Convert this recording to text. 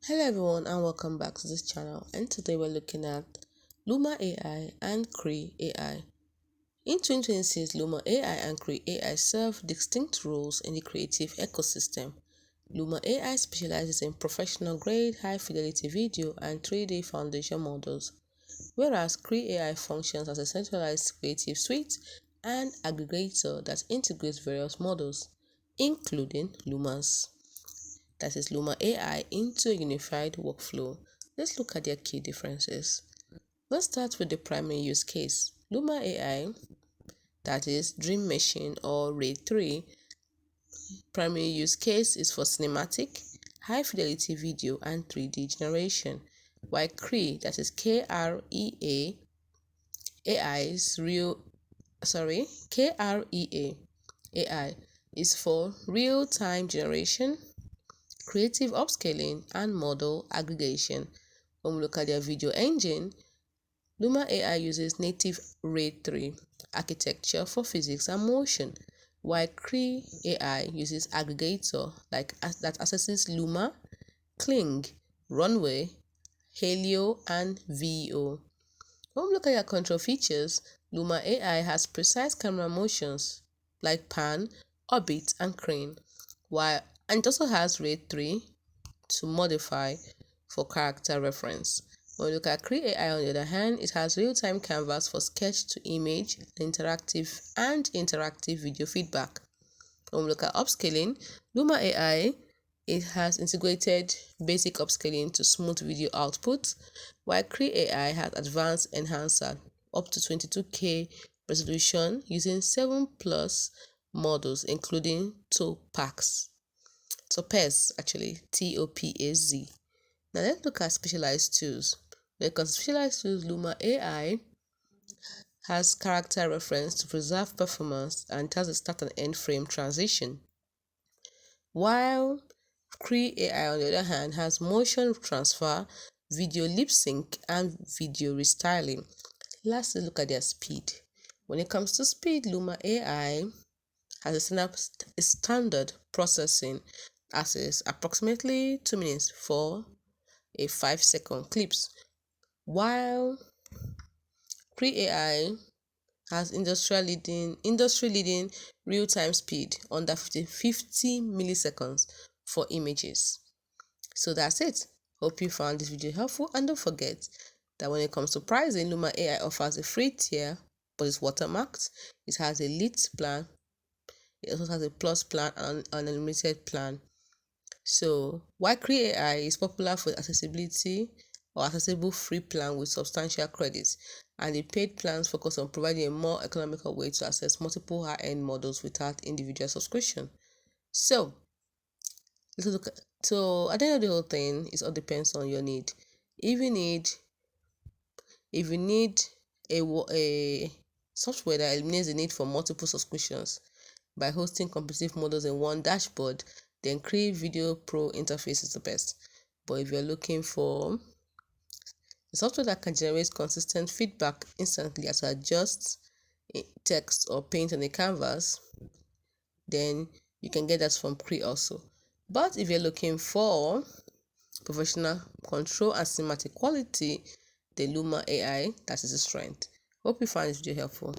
Hello everyone and welcome back to this channel, and today we're looking at Luma AI and Krea AI. In 2026, Luma AI and Krea AI serve distinct roles in the creative ecosystem. Luma AI specializes in professional-grade, high-fidelity video and 3D foundation models, whereas Krea AI functions as a centralized creative suite and aggregator that integrates various models, including Luma's. That is Luma AI, into a unified workflow. Let's look at their key differences. Let's start with the primary use case. Luma AI, that is Dream Machine or RAID 3, primary use case is for cinematic, high fidelity video and 3D generation, while Krea, that is KREA, KREA AI is for real-time generation, creative upscaling and model aggregation. When we look at their video engine, Luma AI uses native RAID 3 architecture for physics and motion, while Krea AI uses aggregator that accesses Luma, Kling, Runway, Helio, and VO. When we look at your control features, Luma AI has precise camera motions like pan, orbit, and crane, and it also has RAID 3 to modify for character reference. When we look at Krea AI, on the other hand, it has real-time canvas for sketch to image, interactive video feedback. When we look at upscaling, Luma AI, it has integrated basic upscaling to smooth video output, while Krea AI has advanced enhancer up to 22K resolution using 7 plus models, including Topaz, Topaz. Now let's look at specialized tools. When it comes to specialized tools, Luma AI has character reference to preserve performance and it has a start and end frame transition, while Krea AI, on the other hand, has motion transfer, video lip sync, and video restyling. Lastly, look at their speed. When it comes to speed, Luma AI has a standard processing access approximately 2 minutes for a 5-second clips, while Krea AI has industry-leading real-time speed under 50 milliseconds for images. So that's it. Hope you found this video helpful, and don't forget that when it comes to pricing, Luma AI offers a free tier, but it's watermarked. It has a Elite plan. It also has a Plus plan and an Unlimited plan. So while Krea AI is popular for accessibility or accessible free plan with substantial credits, and the paid plans focus on providing a more economical way to access multiple high-end models without individual subscription. So let's look at, at the end of the whole thing, it all depends on your need. If you need a software that eliminates the need for multiple subscriptions by hosting competitive models in one dashboard, then Krea Video Pro interface is the best. But if you're looking for a software that can generate consistent feedback instantly as to adjust text or paint on a canvas, then you can get that from Krea also. But if you're looking for professional control and cinematic quality, the Luma AI, that is the strength. Hope you find this video helpful.